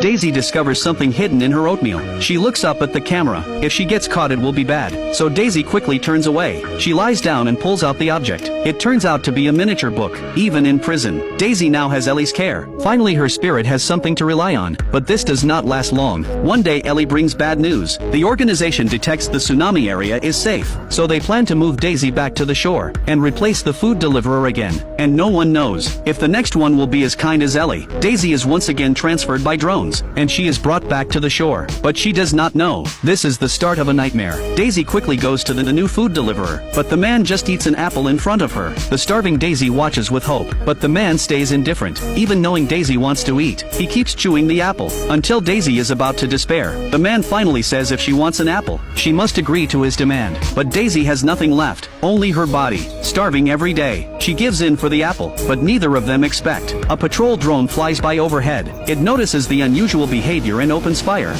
Daisy discovers something hidden in her oatmeal. She looks up at the camera. If she gets caught it will be bad. So Daisy quickly turns away. She lies down and pulls out the object. It turns out to be a miniature book. Even in prison, Daisy now has Ellie's care. Finally her spirit has something to rely on. But this does not last long. One day Ellie brings bad news. The organization detects the tsunami area is safe. So they plan to move Daisy back to the shore and replace the food deliverer again. And no one knows if the next one will be as kind as Ellie. Daisy is once again transferred by drones, and she is brought back to the shore. But she does not know this is the start of a nightmare. Daisy quickly goes to the new food deliverer, but the man just eats an apple in front of her. The starving Daisy watches with hope, but the man stays indifferent. Even knowing Daisy wants to eat, he keeps chewing the apple, until Daisy is about to despair. The man finally says if she wants an apple, she must agree to his demand. But Daisy has nothing left, only her body, starving every day. She gives in for the apple, but neither of them expect. A patrol drone flies by overhead. It notices the unusual behavior and opens fire.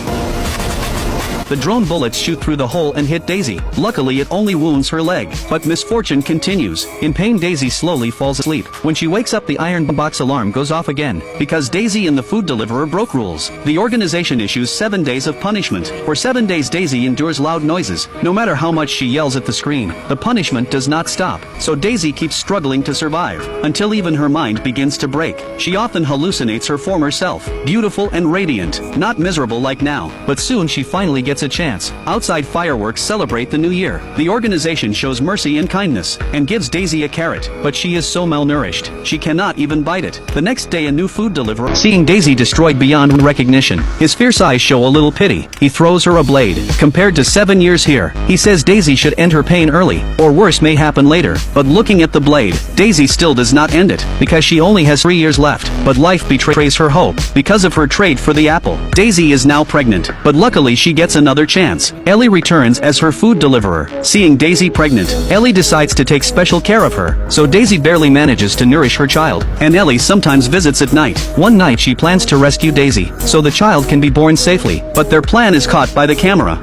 The drone bullets shoot through the hole and hit Daisy. Luckily it only wounds her leg, but misfortune continues. In pain Daisy slowly falls asleep. When she wakes up the iron box alarm goes off again, because Daisy and the food deliverer broke rules. The organization issues 7 days of punishment. For 7 days Daisy endures loud noises. No matter how much she yells at the screen, the punishment does not stop. So Daisy keeps struggling to survive, until even her mind begins to break. She often hallucinates her former self, beautiful and radiant, not miserable like now. But soon she finally gets a chance. Outside fireworks celebrate the new year. The organization shows mercy and kindness, and gives Daisy a carrot, but she is so malnourished, she cannot even bite it. The next day a new food deliverer, seeing Daisy destroyed beyond recognition, his fierce eyes show a little pity. He throws her a blade. Compared to 7 years here, he says Daisy should end her pain early, or worse may happen later. But looking at the blade, Daisy still does not end it, because she only has 3 years left. But life betrays her hope, because of her trade for the apple. Daisy is now pregnant, but luckily she gets another chance. Ellie returns as her food deliverer. Seeing Daisy pregnant, Ellie decides to take special care of her, so Daisy barely manages to nourish her child, and Ellie sometimes visits at night. One night she plans to rescue Daisy, so the child can be born safely, but their plan is caught by the camera.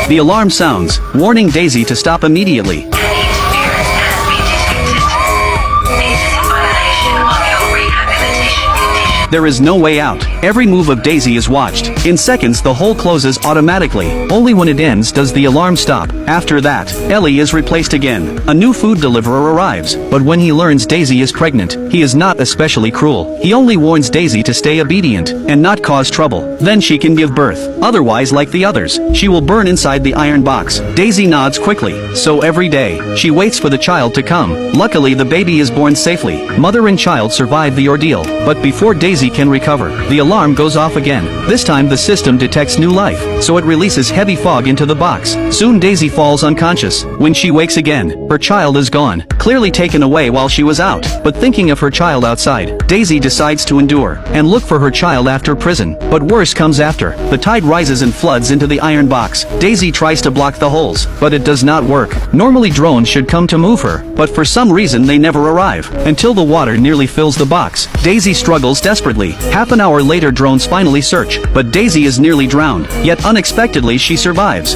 The alarm sounds, warning Daisy to stop immediately. There is no way out. Every move of Daisy is watched. In seconds the hole closes automatically. Only when it ends does the alarm stop. After that, Ellie is replaced again. A new food deliverer arrives, but when he learns Daisy is pregnant, he is not especially cruel. He only warns Daisy to stay obedient, and not cause trouble. Then she can give birth. Otherwise, like the others, she will burn inside the iron box. Daisy nods quickly, so every day, she waits for the child to come. Luckily the baby is born safely. Mother and child survive the ordeal, but before Daisy can recover, the alarm goes off again. This time the system detects new life, so it releases heavy fog into the box. Soon Daisy falls unconscious. When she wakes again, her child is gone, clearly taken away while she was out. But thinking of her child outside, Daisy decides to endure, and look for her child after prison. But worse comes after. The tide rises and floods into the iron box. Daisy tries to block the holes, but it does not work. Normally drones should come to move her, but for some reason they never arrive, until the water nearly fills the box. Daisy struggles desperately. Half an hour later drones finally search, but Daisy is nearly drowned, yet unexpectedly she survives.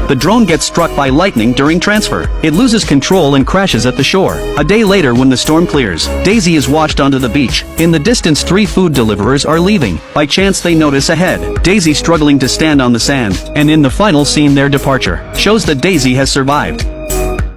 The drone gets struck by lightning during transfer. It loses control and crashes at the shore. A day later when the storm clears, Daisy is washed onto the beach. In the distance 3 food deliverers are leaving. By chance they notice ahead Daisy struggling to stand on the sand, and in the final scene their departure shows that Daisy has survived.